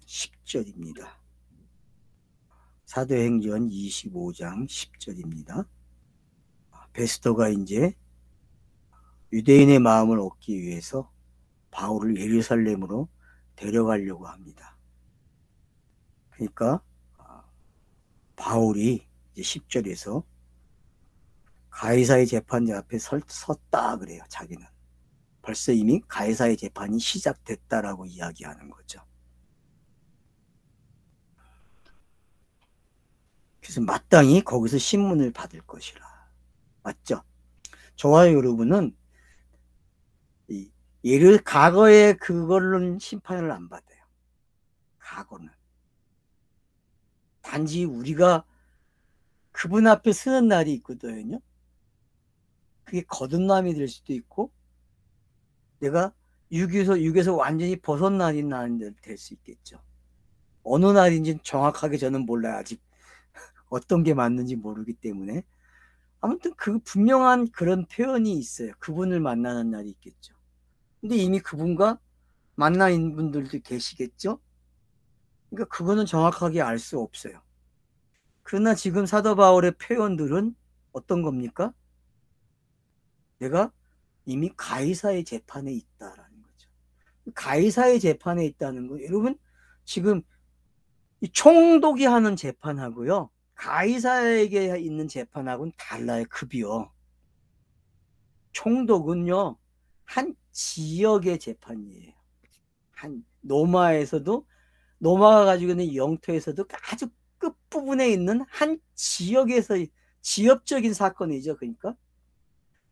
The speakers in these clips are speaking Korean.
10절입니다. 사도행전 25장 10절입니다. 베스더가 이제 유대인의 마음을 얻기 위해서 바울을 예루살렘으로 데려가려고 합니다. 그러니까 바울이 이제 10절에서 가이사의 재판자 앞에 섰다 그래요. 자기는 벌써 이미 가이사의 재판이 시작됐다라고 이야기하는 거죠. 그래서 마땅히 거기서 신문을 받을 것이라. 맞죠? 저와 여러분은 과거에 그걸로는 심판을 안 받아요. 과거는. 단지 우리가 그분 앞에 서는 날이 있거든요. 그게 거듭남이 될 수도 있고 내가 육에서 완전히 벗어나는 날이 될 수 있겠죠. 어느 날인지 정확하게 저는 몰라요. 아직 어떤 게 맞는지 모르기 때문에. 아무튼 그 분명한 그런 표현이 있어요. 그분을 만나는 날이 있겠죠. 근데 이미 그분과 만나는 분들도 계시겠죠. 그러니까 그거는 정확하게 알 수 없어요. 그러나 지금 사도 바울의 표현들은 어떤 겁니까? 내가 이미 가이사의 재판에 있다라는 거죠. 가이사의 재판에 있다는 거, 여러분 지금 이 총독이 하는 재판하고요, 가이사에게 있는 재판하고는 달라요. 급이요. 총독은요 한 지역의 재판이에요. 한 노마가 가지고 있는 영토에서도 아주 끝부분에 있는 한 지역에서 지역적인 사건이죠. 그러니까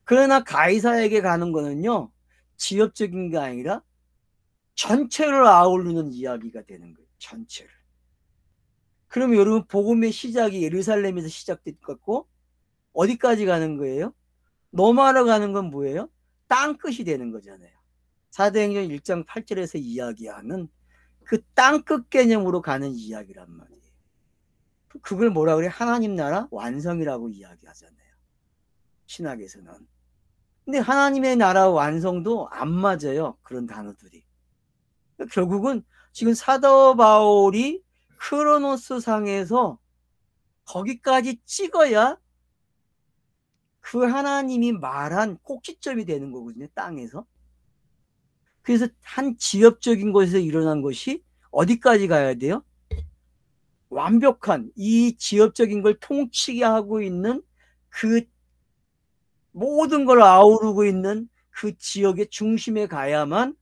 그러나 가이사에게 가는 거는요 지역적인 게 아니라 전체를 아우르는 이야기가 되는 거예요. 전체를. 그러면 여러분 복음의 시작이 예루살렘에서 시작됐고 어디까지 가는 거예요? 노마로 가는 건 뭐예요? 땅끝이 되는 거잖아요. 사도행전 1장 8절에서 이야기하는 그 땅끝 개념으로 가는 이야기란 말이에요. 그걸 뭐라 그래요? 하나님 나라 완성이라고 이야기하잖아요. 신학에서는. 근데 하나님의 나라 완성도 안 맞아요. 그런 단어들이. 결국은 지금 사도 바울이 크로노스 상에서 거기까지 찍어야 그 하나님이 말한 꼭지점이 되는 거거든요. 땅에서. 그래서 한 지역적인 곳에서 일어난 것이 어디까지 가야 돼요? 완벽한 이 지역적인 걸 통치게 하고 있는 그 모든 걸 아우르고 있는 그 지역의 중심에 가야만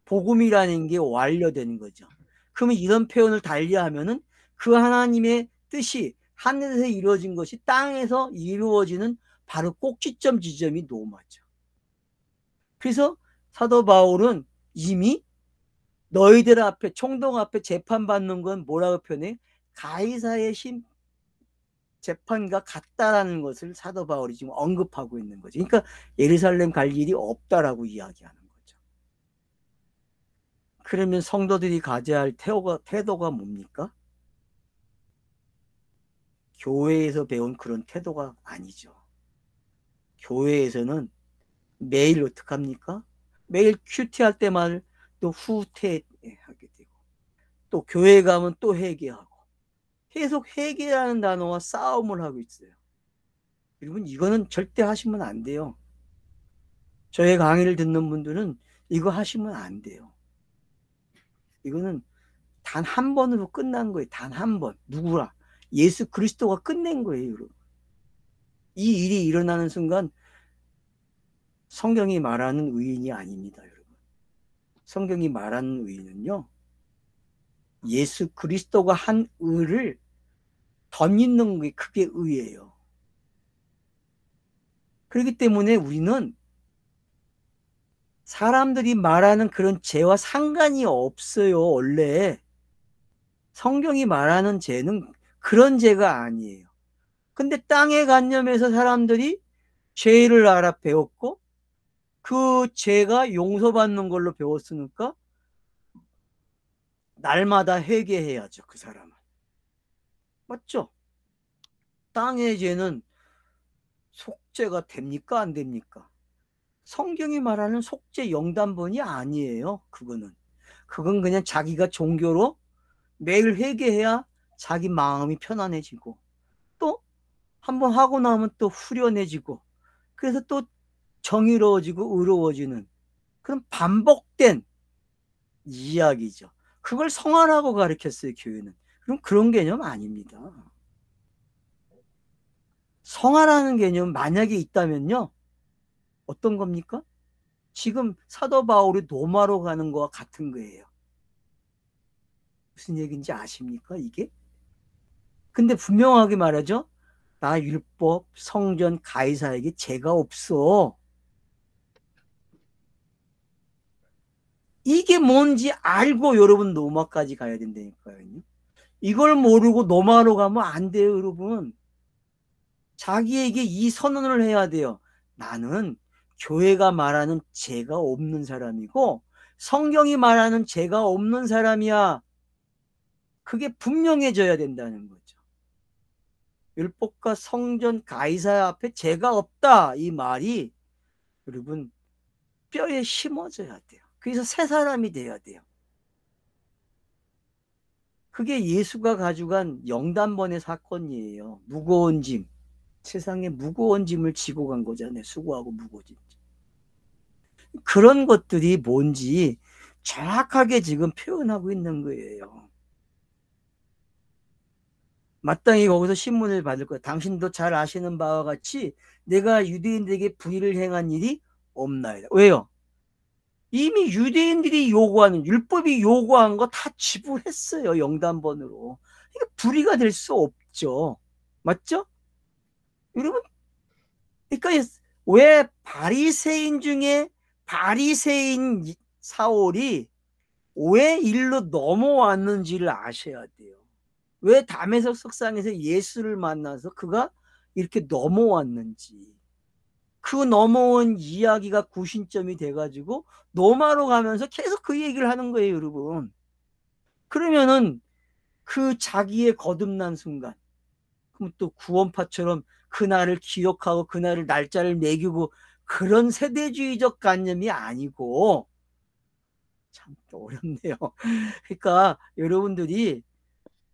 복음이라는 게 완료되는 거죠. 그러면 이런 표현을 달리하면은 그 하나님의 뜻이 하늘에서 이루어진 것이 땅에서 이루어지는 바로 꼭지점 지점이 노마죠. 그래서 사도 바울은 이미 너희들 앞에 총독 앞에 재판받는 건 뭐라고 표현해? 가이사의 재판과 같다라는 것을 사도 바울이 지금 언급하고 있는 거죠. 그러니까 예루살렘 갈 일이 없다라고 이야기하는 거죠. 그러면 성도들이 가져야 할 태도가 뭡니까? 교회에서 배운 그런 태도가 아니죠. 교회에서는 매일 어떡합니까? 매일 큐티할 때만 또 후퇴하게 되고 또 교회 가면 또 회개하고 계속 회개라는 단어와 싸움을 하고 있어요. 여러분 이거는 절대 하시면 안 돼요. 저의 강의를 듣는 분들은 이거 하시면 안 돼요. 이거는 단 한 번으로 끝난 거예요. 단 한 번. 누구라? 예수 그리스도가 끝낸 거예요. 여러분. 이 일이 일어나는 순간 성경이 말하는 의인이 아닙니다. 여러분. 성경이 말하는 의인은요. 예수 그리스도가 한 의를 덧입는 게 그게 의예요. 그렇기 때문에 우리는 사람들이 말하는 그런 죄와 상관이 없어요. 원래 성경이 말하는 죄는 그런 죄가 아니에요. 근데 땅의 관념에서 사람들이 죄를 알아 배웠고 그 죄가 용서받는 걸로 배웠으니까 날마다 회개해야죠. 그 사람은. 맞죠? 땅의 죄는 속죄가 됩니까? 안 됩니까? 성경이 말하는 속죄 영단번이 아니에요. 그거는. 그건 그냥 자기가 종교로 매일 회개해야 자기 마음이 편안해지고, 또 한번 하고 나면 또 후련해지고, 그래서 또 정의로워지고 의로워지는 그런 반복된 이야기죠. 그걸 성화라고 가르쳤어요, 교회는. 그럼 그런 개념 아닙니다. 성화라는 개념 만약에 있다면요, 어떤 겁니까? 지금 사도 바울이 로마로 가는 거와 같은 거예요. 무슨 얘기인지 아십니까, 이게? 근데 분명하게 말하죠. 나 율법, 성전, 가이사에게 죄가 없어. 이게 뭔지 알고 여러분 로마까지 가야 된다니까요. 이걸 모르고 로마로 가면 안 돼요, 여러분. 자기에게 이 선언을 해야 돼요. 나는 교회가 말하는 죄가 없는 사람이고 성경이 말하는 죄가 없는 사람이야. 그게 분명해져야 된다는 거죠. 율법과 성전 가이사 앞에 죄가 없다, 이 말이 여러분 뼈에 심어져야 돼요. 그래서 새 사람이 돼야 돼요. 그게 예수가 가져간 영단번의 사건이에요. 무거운 짐, 세상에 무거운 짐을 지고 간 거잖아요. 수고하고 무거운 짐. 그런 것들이 뭔지 정확하게 지금 표현하고 있는 거예요. 마땅히 거기서 신문을 받을 거야. 당신도 잘 아시는 바와 같이 내가 유대인들에게 불의를 행한 일이 없나이다. 왜요? 이미 유대인들이 요구하는, 율법이 요구한 거 다 지불했어요. 영단번으로. 이게 불의가 될 수 없죠. 맞죠? 여러분, 그러니까 왜 바리새인 중에 바리새인 사울이 왜 일로 넘어왔는지를 아셔야 돼요. 왜 다메섹 석상에서 예수를 만나서 그가 이렇게 넘어왔는지. 그 넘어온 이야기가 구심점이 돼가지고 로마로 가면서 계속 그 얘기를 하는 거예요, 여러분. 그러면은 그 자기의 거듭난 순간, 그럼 또 구원파처럼 그날을 기억하고 그날을 날짜를 매기고 그런 세대주의적 관념이 아니고, 참 또 어렵네요. 그러니까 여러분들이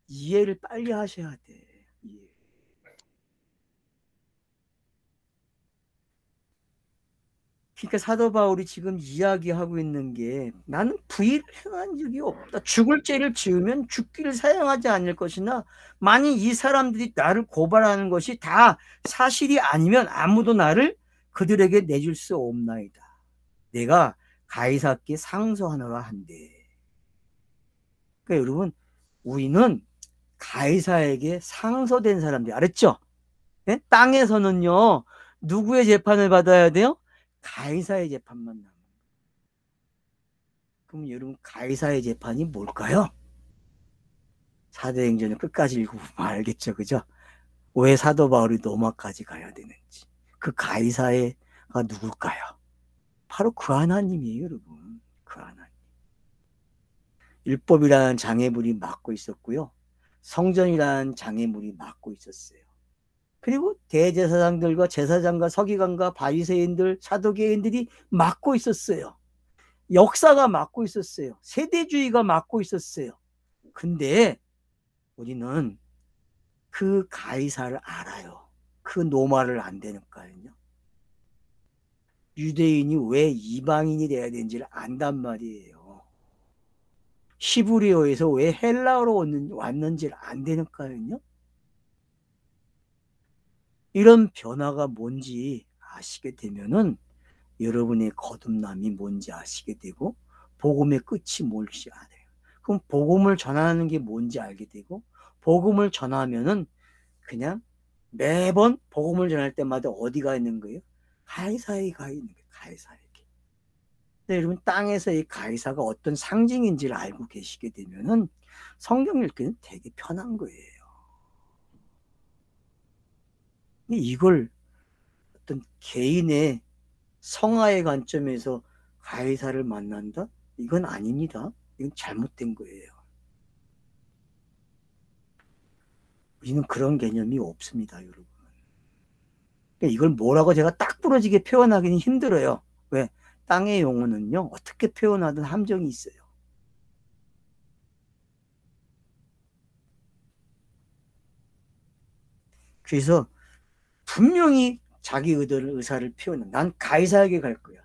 이해를 빨리 하셔야 돼. 이해. 그러니까 사도 바울이 지금 이야기하고 있는 게 나는 부의를 행한 적이 없다. 죽을 죄를 지으면 죽기를 사용하지 않을 것이나 만일 이 사람들이 나를 고발하는 것이 다 사실이 아니면 아무도 나를 그들에게 내줄 수 없나이다. 내가 가이사께 상소하노라 한대. 그러니까 여러분, 우리는 가이사에게 상소된 사람들 알았죠? 네? 땅에서는요, 누구의 재판을 받아야 돼요? 가이사의 재판만 남아요. 그럼 여러분, 가이사의 재판이 뭘까요? 사도행전을 끝까지 읽어보면 알겠죠, 그죠? 왜 사도 바울이 로마까지 가야 되는지. 그 가이사가 누굴까요? 바로 그 하나님이에요, 여러분. 그 하나님. 율법이라는 장애물이 막고 있었고요. 성전이라는 장애물이 막고 있었어요. 그리고 대제사장들과 제사장과 서기관과 바리새인들, 사두개인들이 막고 있었어요. 역사가 막고 있었어요. 세대주의가 막고 있었어요. 근데 우리는 그 가이사를 알아요. 그 노마를 안 되니까요. 유대인이 왜 이방인이 돼야 되는지를 안단 말이에요. 히브리어에서 왜 헬라어로 왔는지를 안 되니까요. 이런 변화가 뭔지 아시게 되면은 여러분의 거듭남이 뭔지 아시게 되고 복음의 끝이 뭘지 알아요. 그럼 복음을 전하는 게 뭔지 알게 되고 복음을 전하면은 그냥 매번 복음을 전할 때마다 어디가 있는 거예요? 가이사에 가 있는 거예요. 가이사에게. 근데 여러분 땅에서 이 가이사가 어떤 상징인지를 알고 계시게 되면은 성경 읽기는 되게 편한 거예요. 이걸 어떤 개인의 성화의 관점에서 가이사를 만난다? 이건 아닙니다. 이건 잘못된 거예요. 우리는 그런 개념이 없습니다, 여러분. 이걸 뭐라고 제가 딱 부러지게 표현하기는 힘들어요. 왜? 땅의 용어는요, 어떻게 표현하든 함정이 있어요. 그래서 분명히 자기 의사를 표현해. 난 가이사에게 갈 거야.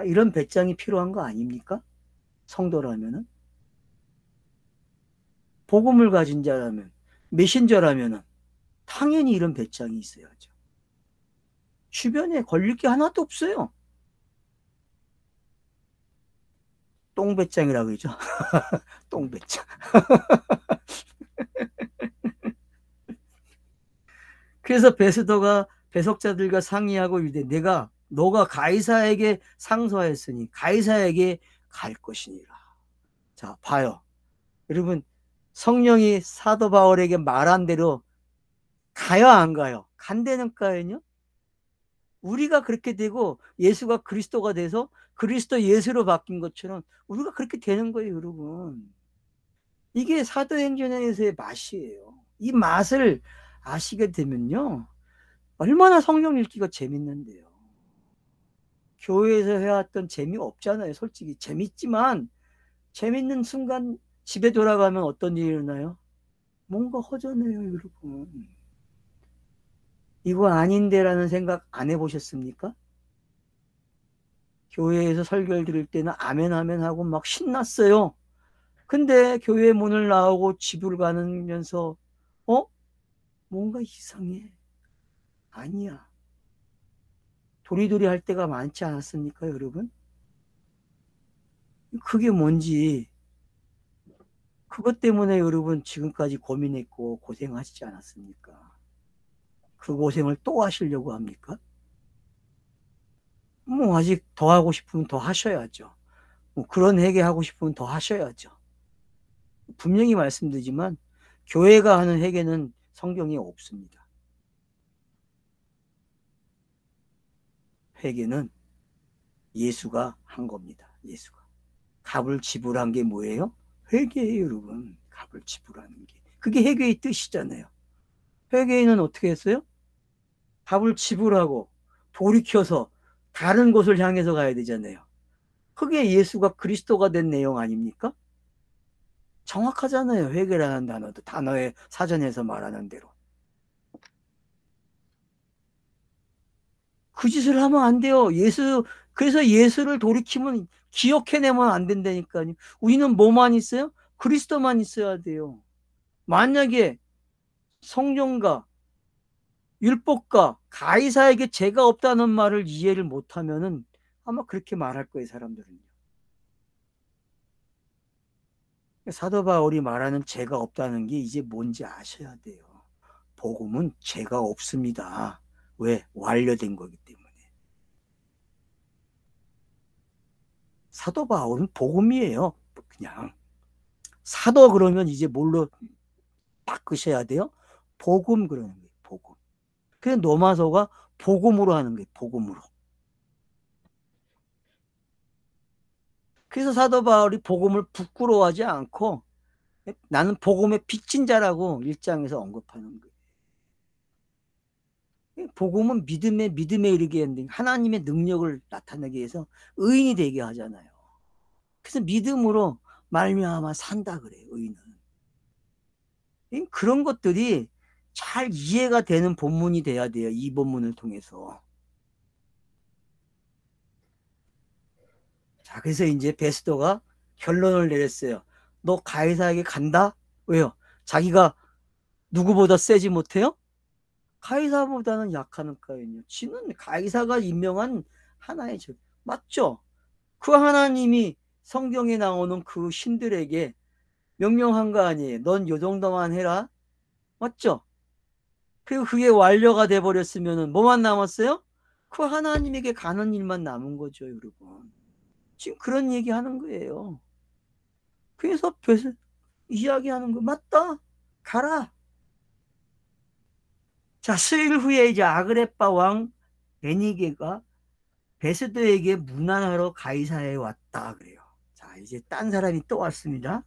이런 배짱이 필요한 거 아닙니까? 성도라면은. 복음을 가진 자라면, 메신저라면은 당연히 이런 배짱이 있어야죠. 주변에 걸릴 게 하나도 없어요. 똥배짱이라고 그러죠. 똥배짱. 그래서 베스더가 배석자들과 상의하고 이르되 너가 가이사에게 상소하였으니 가이사에게 갈 것이니라. 자, 봐요. 여러분, 성령이 사도 바울에게 말한 대로 가요, 안 가요? 간다니까요. 우리가 그렇게 되고 예수가 그리스도가 돼서 그리스도 예수로 바뀐 것처럼 우리가 그렇게 되는 거예요, 여러분. 이게 사도행전에서의 맛이에요. 이 맛을 아시게 되면요, 얼마나 성령 읽기가 재밌는데요. 교회에서 해왔던 재미 없잖아요. 솔직히 재밌지만 재밌는 순간 집에 돌아가면 어떤 일이 일어나요? 뭔가 허전해요, 여러분. 이거 아닌데라는 생각 안 해보셨습니까? 교회에서 설교를 들을 때는 아멘 아멘 하고 막 신났어요. 근데 교회 문을 나오고 집을 가면서 뭔가 이상해. 아니야. 도리도리 할 때가 많지 않았습니까, 여러분? 그게 뭔지, 그것 때문에 여러분 지금까지 고민했고 고생하시지 않았습니까? 그 고생을 또 하시려고 합니까? 뭐 아직 더 하고 싶으면 더 하셔야죠. 뭐 그런 회개하고 싶으면 더 하셔야죠. 분명히 말씀드리지만 교회가 하는 회개는 성경에 없습니다. 회개는 예수가 한 겁니다. 예수가. 값을 지불한 게 뭐예요? 회개예요, 여러분. 값을 지불하는 게. 그게 회개의 뜻이잖아요. 회개인은 어떻게 했어요? 값을 지불하고 돌이켜서 다른 곳을 향해서 가야 되잖아요. 그게 예수가 그리스도가 된 내용 아닙니까? 정확하잖아요. 회개라는 단어도 단어의 사전에서 말하는 대로. 그 짓을 하면 안 돼요. 그래서 예수를 돌이키면 기억해내면 안 된다니까요. 우리는 뭐만 있어요? 그리스도만 있어야 돼요. 만약에 성령과 율법과 가이사에게 죄가 없다는 말을 이해를 못하면은 아마 그렇게 말할 거예요, 사람들은요. 사도 바울이 말하는 죄가 없다는 게 이제 뭔지 아셔야 돼요. 복음은 죄가 없습니다. 왜? 완료된 거기 때문에. 사도 바울은 복음이에요. 그냥. 사도 그러면 이제 뭘로 바꾸셔야 돼요? 복음 그러는 거예요. 복음. 그래서 노마서가 복음으로 하는 거예요. 복음으로. 그래서 사도 바울이 복음을 부끄러워하지 않고 나는 복음의 빚진 자라고 1장에서 언급하는 거예요. 복음은 믿음에 이르게 하는 하나님의 능력을 나타내기 위해서 의인이 되게 하잖아요. 그래서 믿음으로 말미암아 산다 그래요. 의인은. 그런 것들이 잘 이해가 되는 본문이 돼야 돼요. 이 본문을 통해서. 자, 그래서 이제 베스도가 결론을 내렸어요. 너 가이사에게 간다? 왜요? 자기가 누구보다 세지 못해요? 가이사보다는 약하니까요. 지는 가이사가 임명한 하나의 맞죠? 그 하나님이 성경에 나오는 그 신들에게 명령한 거 아니에요. 넌 요 정도만 해라. 맞죠? 그리고 그게 완료가 돼버렸으면 뭐만 남았어요? 그 하나님에게 가는 일만 남은 거죠, 여러분. 지금 그런 얘기 하는 거예요. 그래서 이야기하는 거 맞다. 가라. 자, 수일 후에 이제 아그레파 왕 베니게가 베스도에게 문안하러 가이사에 왔다 그래요. 자, 이제 딴 사람이 또 왔습니다.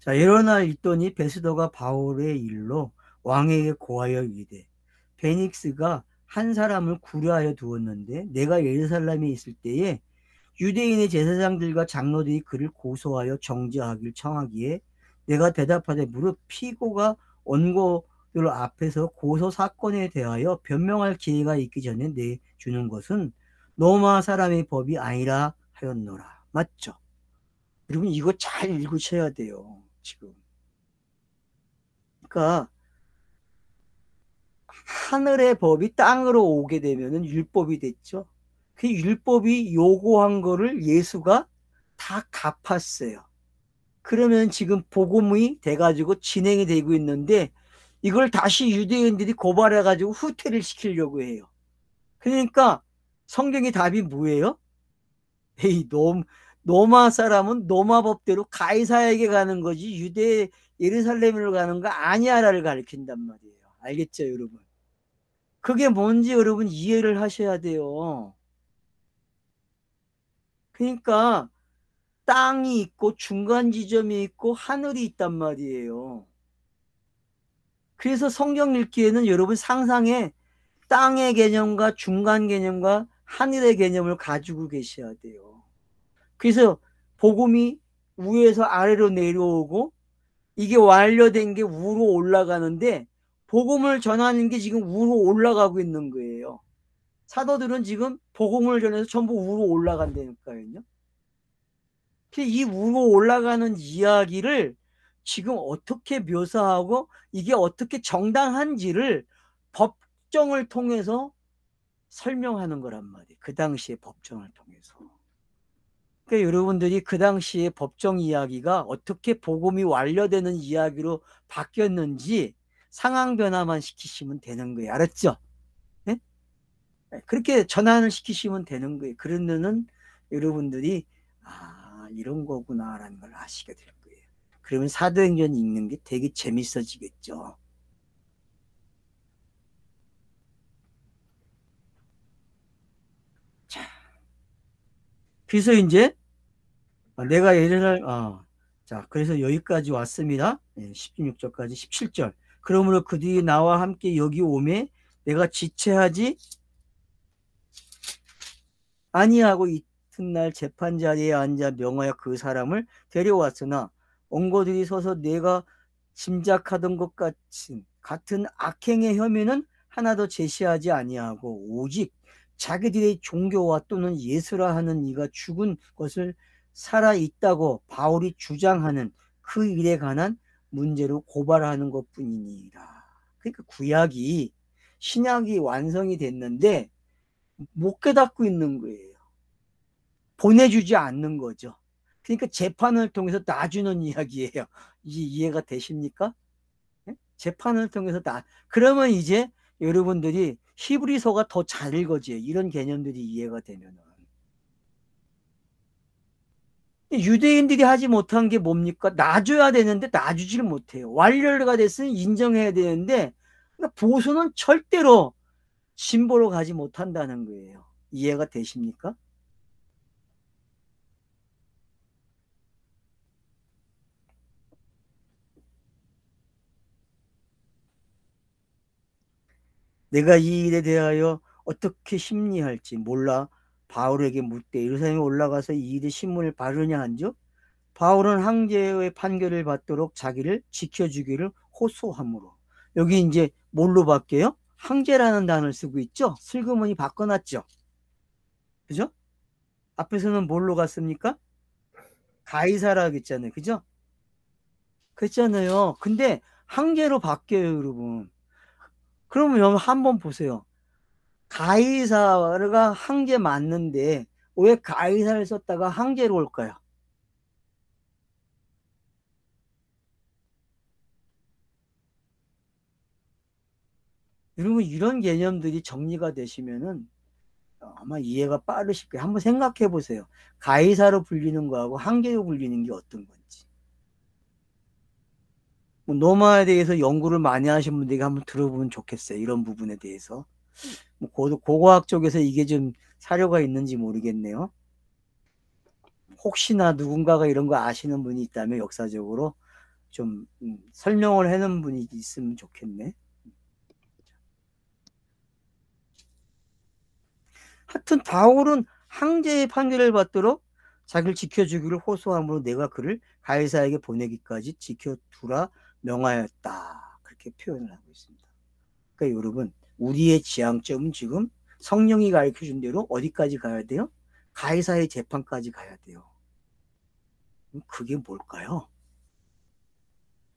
자, 여러 날 있더니 베스도가 바울의 일로 왕에게 고하여 이르되 베닉스가 한 사람을 구려하여 두었는데 내가 예루살렘에 있을 때에 유대인의 제사장들과 장로들이 그를 고소하여 정죄하길 청하기에 내가 대답하되 무릇 피고가 원고들 앞에서 고소 사건에 대하여 변명할 기회가 있기 전에 내주는 것은 로마 사람의 법이 아니라 하였노라. 맞죠? 여러분 이거 잘 읽으셔야 돼요. 지금. 그러니까 하늘의 법이 땅으로 오게 되면은 율법이 됐죠. 그 율법이 요구한 거를 예수가 다 갚았어요. 그러면 지금 복음이 돼가지고 진행이 되고 있는데 이걸 다시 유대인들이 고발해가지고 후퇴를 시키려고 해요. 그러니까 성경의 답이 뭐예요? 에이, 로마 사람은 로마 법대로 가이사에게 가는 거지 유대 예루살렘으로 가는 거 아니야라를 가르친단 말이에요. 알겠죠, 여러분? 그게 뭔지 여러분 이해를 하셔야 돼요. 그러니까 땅이 있고 중간 지점이 있고 하늘이 있단 말이에요. 그래서 성경 읽기에는 여러분 상상에 땅의 개념과 중간 개념과 하늘의 개념을 가지고 계셔야 돼요. 그래서 복음이 위에서 아래로 내려오고 이게 완료된 게 위로 올라가는데 복음을 전하는 게 지금 위로 올라가고 있는 거예요. 사도들은 지금 복음을 전해서 전부 위로 올라간다니까요. 이 위로 올라가는 이야기를 지금 어떻게 묘사하고 이게 어떻게 정당한지를 법정을 통해서 설명하는 거란 말이에요. 그 당시의 법정을 통해서. 그러니까 여러분들이 그 당시의 법정 이야기가 어떻게 복음이 완료되는 이야기로 바뀌었는지 상황 변화만 시키시면 되는 거예요. 알았죠? 네? 그렇게 전환을 시키시면 되는 거예요. 그러면은 여러분들이 이런 거구나라는 걸 아시게 될 거예요. 그러면 사도행전 읽는 게 되게 재밌어지겠죠. 자, 그래서 이제 내가 예를 자, 그래서 여기까지 왔습니다. 16절까지 17절. 그러므로 그 뒤에 나와 함께 여기 오매 내가 지체하지 아니하고 이튿날 재판 자리에 앉아 명하여 그 사람을 데려왔으나 원고들이 서서 내가 짐작하던 것 같은 악행의 혐의는 하나도 제시하지 아니하고 오직 자기들의 종교와 또는 예수라 하는 이가 죽은 것을 살아있다고 바울이 주장하는 그 일에 관한 문제로 고발하는 것뿐이니라. 그러니까 구약이 신약이 완성이 됐는데 못 깨닫고 있는 거예요. 보내주지 않는 거죠. 그러니까 재판을 통해서 놔주는 이야기예요. 이해가 되십니까? 네? 재판을 통해서 그러면 이제 여러분들이 히브리서가 더 잘 읽어져요. 이런 개념들이 이해가 되면은. 유대인들이 하지 못한 게 뭡니까? 놔줘야 되는데 놔주지를 못해요. 완료가 됐으면 인정해야 되는데 그러니까 보수는 절대로 진보로 가지 못한다는 거예요. 이해가 되십니까? 내가 이 일에 대하여 어떻게 심리할지 몰라 바울에게 묻되 예루살렘에 올라가서 이 일의 신문을 바르냐 한즉 바울은 황제의 판결을 받도록 자기를 지켜주기를 호소하므로 여기 이제 뭘로 바뀌어요? 황제라는 단어를 쓰고 있죠. 슬그머니 바꿔놨죠. 그죠? 앞에서는 뭘로 갔습니까? 가이사라고 했잖아요. 그죠? 그랬잖아요. 근데 황제로 바뀌어요, 여러분. 그러면 여러분 한번 보세요. 가이사가 황제 맞는데 왜 가이사를 썼다가 황제로 올까요? 여러분 이런 개념들이 정리가 되시면은 아마 이해가 빠르실 거예요. 한번 생각해 보세요. 가이사로 불리는 거하고 황제로 불리는 게 어떤 건지. 뭐 로마에 대해서 연구를 많이 하신 분들이 한번 들어보면 좋겠어요. 이런 부분에 대해서. 뭐 고고학 쪽에서 이게 좀 사료가 있는지 모르겠네요. 혹시나 누군가가 이런 거 아시는 분이 있다면 역사적으로 좀 설명을 해놓은 분이 있으면 좋겠네. 하여튼 바울은 황제의 판결을 받도록 자기를 지켜주기를 호소함으로 내가 그를 가이사에게 보내기까지 지켜두라 명하였다. 그렇게 표현을 하고 있습니다. 그러니까 여러분, 우리의 지향점은 지금 성령이 가르쳐준 대로 어디까지 가야 돼요? 가이사의 재판까지 가야 돼요. 그게 뭘까요?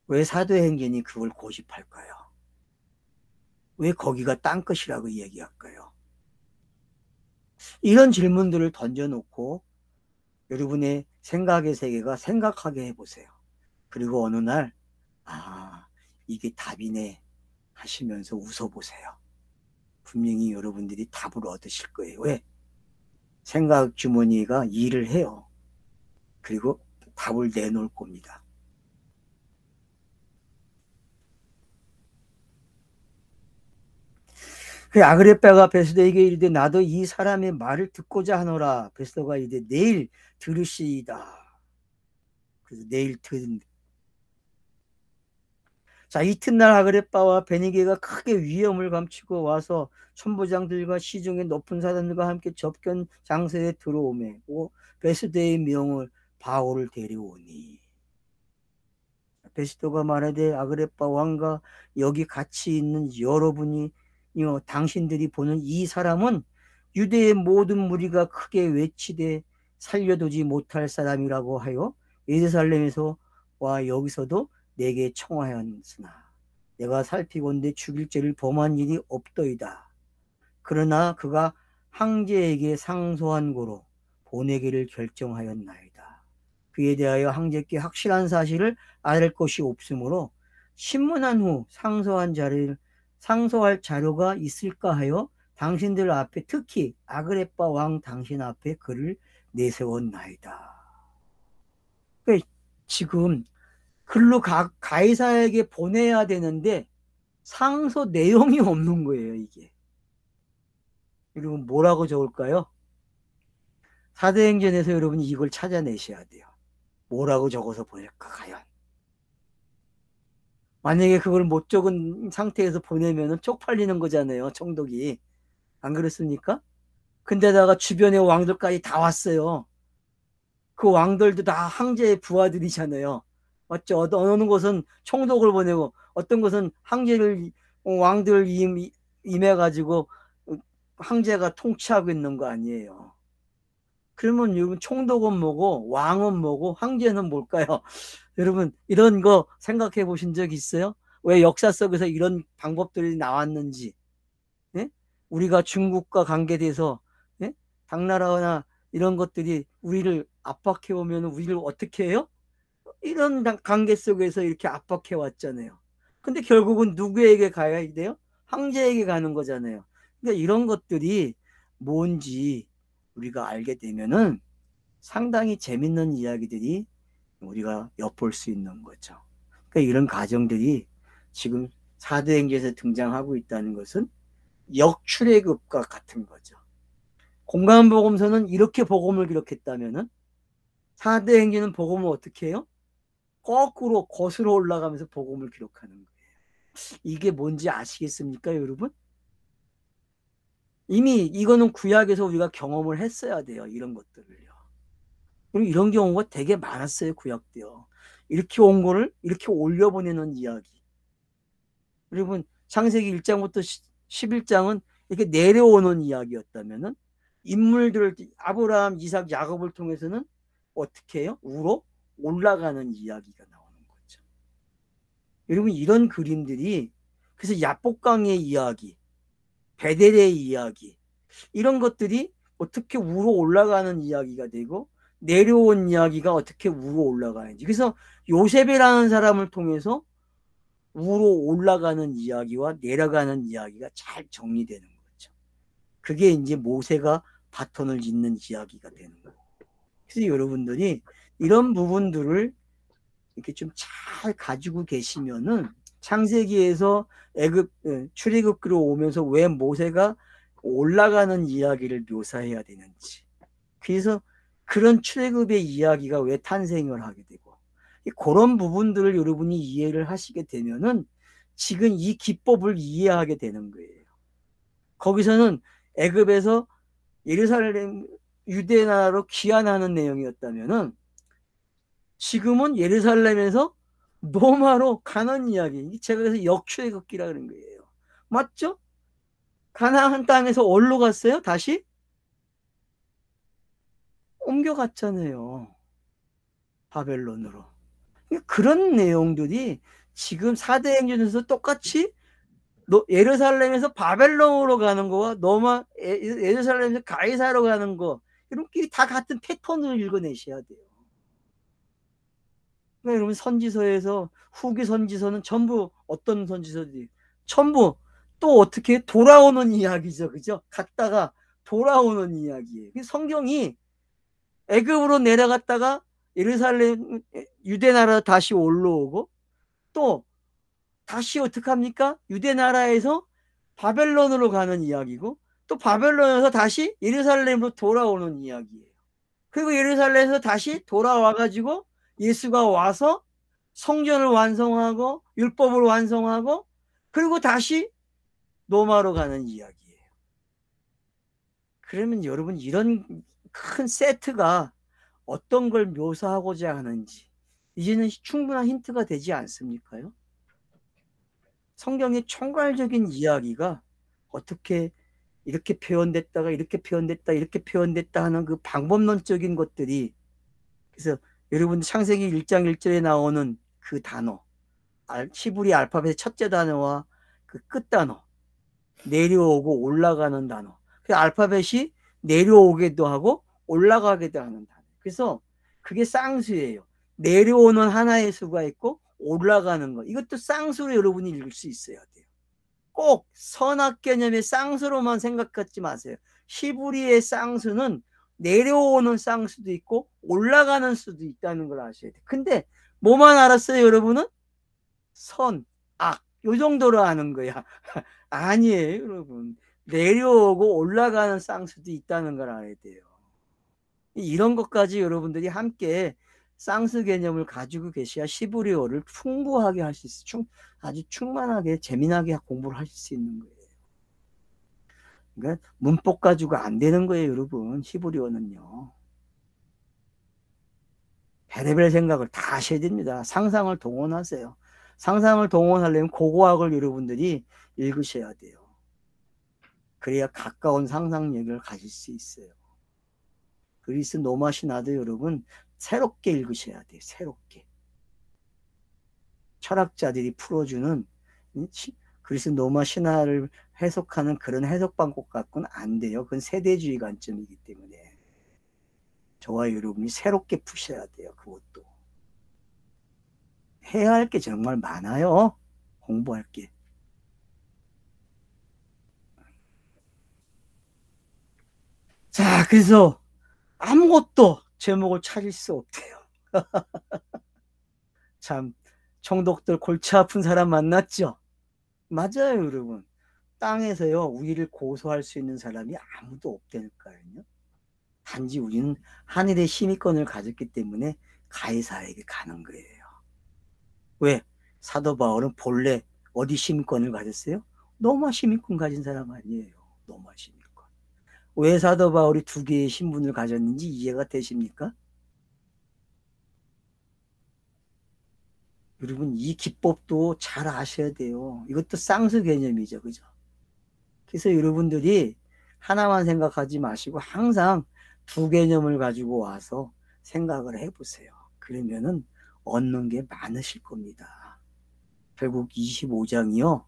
왜 사도행전이 그걸 고집할까요? 왜 거기가 땅끝이라고 얘기할까요? 이런 질문들을 던져놓고 여러분의 생각의 세계가 생각하게 해보세요. 그리고 어느 날, 아, 이게 답이네 하시면서 웃어보세요. 분명히 여러분들이 답을 얻으실 거예요. 왜? 생각 주머니가 일을 해요. 그리고 답을 내놓을 겁니다. 그 아그리빠가 베스도에게 이르되 나도 이 사람의 말을 듣고자 하노라. 베스도가 이르되 내일 들으시이다. 그래서 내일 듣는. 자, 이튿날 아그리빠와 베니게가 크게 위험을 감추고 와서 천부장들과 시중의 높은 사람들과 함께 접견 장소에 들어오매 베스도의 명을 바울을 데려오니. 베스도가 말하되 아그리빠 왕과 여기 같이 있는 여러분이 당신들이 보는 이 사람은 유대의 모든 무리가 크게 외치되 살려두지 못할 사람이라고 하여 예루살렘에서 와 여기서도 내게 청하였으나 내가 살피건대 죽일 죄를 범한 일이 없더이다. 그러나 그가 황제에게 상소한 고로 보내기를 결정하였나이다. 그에 대하여 황제께 확실한 사실을 알 것이 없으므로 신문한 후 상소할 자료가 있을까 하여 당신들 앞에 특히 아그레빠 왕 당신 앞에 그를 내세웠나이다. 그러니까 지금 글로 가이사에게 보내야 되는데 상소 내용이 없는 거예요, 이게. 여러분 뭐라고 적을까요? 사도행전에서 여러분이 이걸 찾아내셔야 돼요. 뭐라고 적어서 보낼까 과연. 만약에 그걸 못 적은 상태에서 보내면 쪽팔리는 거잖아요, 총독이. 안 그렇습니까? 근데다가 주변의 왕들까지 다 왔어요. 그 왕들도 다 황제의 부하들이잖아요. 맞죠? 어느 곳은 총독을 보내고 어떤 곳은 왕들 임해가지고 황제가 통치하고 있는 거 아니에요. 그러면 여러분 총독은 뭐고 왕은 뭐고 황제는 뭘까요? 여러분 이런 거 생각해 보신 적 있어요? 왜 역사 속에서 이런 방법들이 나왔는지. 예? 우리가 중국과 관계돼서 예? 당나라나 이런 것들이 우리를 압박해 오면 우리를 어떻게 해요? 이런 관계 속에서 이렇게 압박해 왔잖아요. 근데 결국은 누구에게 가야 돼요? 황제에게 가는 거잖아요. 그러니까 이런 것들이 뭔지 우리가 알게 되면은 상당히 재밌는 이야기들이 우리가 엿볼 수 있는 거죠. 그러니까 이런 가정들이 지금 사도행전에서 등장하고 있다는 것은 역출애굽과 같은 거죠. 공간복음서는 이렇게 복음을 기록했다면은 사도행전은 복음을 어떻게 해요? 거꾸로 거슬러 올라가면서 복음을 기록하는 거예요. 이게 뭔지 아시겠습니까, 여러분? 이미 이거는 구약에서 우리가 경험을 했어야 돼요, 이런 것들을요. 그리고 이런 경우가 되게 많았어요, 구약 때요. 이렇게 온 거를 이렇게 올려보내는 이야기. 여러분, 창세기 1장부터 11장은 이렇게 내려오는 이야기였다면은 인물들을 아브라함, 이삭, 야곱을 통해서는 어떻게 해요? 우로 올라가는 이야기가 나오는 거죠. 여러분 이런 그림들이 그래서 야복강의 이야기, 베델의 이야기 이런 것들이 어떻게 우로 올라가는 이야기가 되고 내려온 이야기가 어떻게 우로 올라가는지. 그래서 요셉이라는 사람을 통해서 우로 올라가는 이야기와 내려가는 이야기가 잘 정리되는 거죠. 그게 이제 모세가 바톤을 잇는 이야기가 되는 거예요. 그래서 여러분들이 이런 부분들을 이렇게 좀 잘 가지고 계시면은 창세기에서 출애굽기로 오면서 왜 모세가 올라가는 이야기를 묘사해야 되는지, 그래서 그런 출애굽의 이야기가 왜 탄생을 하게 되고 그런 부분들을 여러분이 이해를 하시게 되면은 지금 이 기법을 이해하게 되는 거예요. 거기서는 애굽에서 예루살렘 유대 나라로 귀환하는 내용이었다면은 지금은 예루살렘에서 로마로 가는 이야기. 제가 그래서 역추의 걷기라 그런 거예요. 맞죠? 가나안 땅에서 어디로 갔어요? 다시 옮겨갔잖아요. 바벨론으로. 그런 내용들이 지금 사대행전에서 똑같이 예루살렘에서 바벨론으로 가는 거와 예루살렘에서 가이사로 가는 거, 이렇게 다 같은 패턴을 읽어내셔야 돼요. 그러니까 여러분, 선지서에서 후기 선지서는 전부 어떤 선지서들이 전부 또 어떻게 돌아오는 이야기죠. 그죠? 갔다가 돌아오는 이야기예요. 성경이 애굽으로 내려갔다가 예루살렘 유대 나라 다시 올라오고, 또 다시 어떻게 합니까? 유대 나라에서 바벨론으로 가는 이야기고, 또 바벨론에서 다시 예루살렘으로 돌아오는 이야기예요. 그리고 예루살렘에서 다시 돌아와 가지고 예수가 와서 성전을 완성하고 율법을 완성하고, 그리고 다시 로마로 가는 이야기예요. 그러면 여러분, 이런 큰 세트가 어떤 걸 묘사하고자 하는지 이제는 충분한 힌트가 되지 않습니까요? 성경의 총괄적인 이야기가 어떻게 이렇게 표현됐다가 이렇게 표현됐다 이렇게 표현됐다 하는 그 방법론적인 것들이, 그래서 여러분 창세기 1장 1절에 나오는 그 단어, 히브리 알파벳의 첫째 단어와 그 끝 단어, 내려오고 올라가는 단어, 그 알파벳이 내려오기도 하고 올라가기도 하는 단어. 그래서 그게 쌍수예요. 내려오는 하나의 수가 있고 올라가는 거, 이것도 쌍수로 여러분이 읽을 수 있어야 돼요. 꼭 선악 개념의 쌍수로만 생각하지 마세요. 히브리의 쌍수는 내려오는 쌍수도 있고 올라가는 수도 있다는 걸 아셔야 돼요. 근데 뭐만 알았어요, 여러분은? 선, 악, 요 정도로 아는 거야. 아니에요, 여러분. 내려오고 올라가는 쌍수도 있다는 걸 알아야 돼요. 이런 것까지 여러분들이 함께 쌍수 개념을 가지고 계셔야 시브리어를 풍부하게 할 수 있어요. 아주 충만하게 재미나게 공부를 하실 수 있는 거예요. 그러니까 문법 가지고 안 되는 거예요, 여러분. 히브리어는요. 별의별 생각을 다 하셔야 됩니다. 상상을 동원하세요. 상상을 동원하려면 고고학을 여러분들이 읽으셔야 돼요. 그래야 가까운 상상력을 가질 수 있어요. 그리스 로마 신화도 여러분 새롭게 읽으셔야 돼요. 새롭게. 철학자들이 풀어주는 그리스 로마 신화를 해석하는 그런 해석 방법 갖고는 안 돼요. 그건 세대주의 관점이기 때문에 저와 여러분이 새롭게 푸셔야 돼요. 그것도. 해야 할 게 정말 많아요. 공부할 게. 자, 그래서 아무것도 제목을 찾을 수 없대요. 참, 총독들 골치 아픈 사람 만났죠? 맞아요, 여러분. 땅에서요, 우리를 고소할 수 있는 사람이 아무도 없다니까요. 단지 우리는 하늘의 심의권을 가졌기 때문에 가이사에게 가는 거예요. 왜? 사도 바울은 본래 어디 심의권을 가졌어요? 로마 심의권 가진 사람 아니에요. 로마 심의권. 왜 사도 바울이 두 개의 신분을 가졌는지 이해가 되십니까? 여러분, 이 기법도 잘 아셔야 돼요. 이것도 쌍수 개념이죠. 그죠? 그래서 여러분들이 하나만 생각하지 마시고 항상 두 개념을 가지고 와서 생각을 해보세요. 그러면은 얻는 게 많으실 겁니다. 결국 25장이요.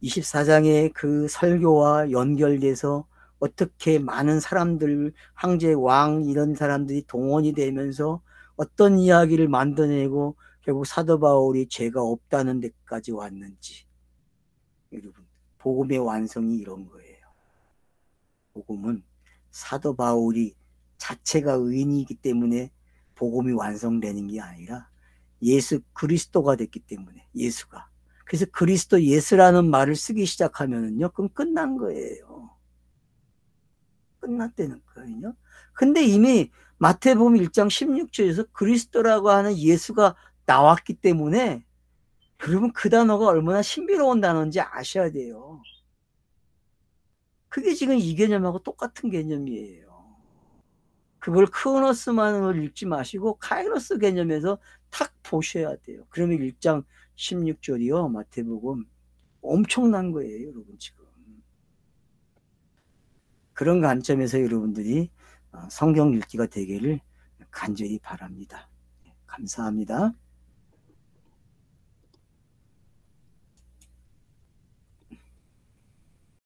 24장의 그 설교와 연결돼서 어떻게 많은 사람들, 황제, 왕 이런 사람들이 동원이 되면서 어떤 이야기를 만들어내고 결국 사도 바울이 죄가 없다는 데까지 왔는지, 여러분, 복음의 완성이 이런 거예요. 복음은 사도 바울이 자체가 의인이기 때문에 복음이 완성되는 게 아니라 예수 그리스도가 됐기 때문에, 예수가. 그래서 그리스도 예수라는 말을 쓰기 시작하면은요, 그건 끝난 거예요. 끝났다는 거예요. 근데 이미 마태복음 1장 16절에서 그리스도라고 하는 예수가 나왔기 때문에, 여러분 그 단어가 얼마나 신비로운 단어인지 아셔야 돼요. 그게 지금 이 개념하고 똑같은 개념이에요. 그걸 크로노스만으로 읽지 마시고 카이로스 개념에서 탁 보셔야 돼요. 그러면 1장 16절이요. 마태복음 엄청난 거예요, 여러분. 지금 그런 관점에서 여러분들이 성경 읽기가 되기를 간절히 바랍니다. 감사합니다.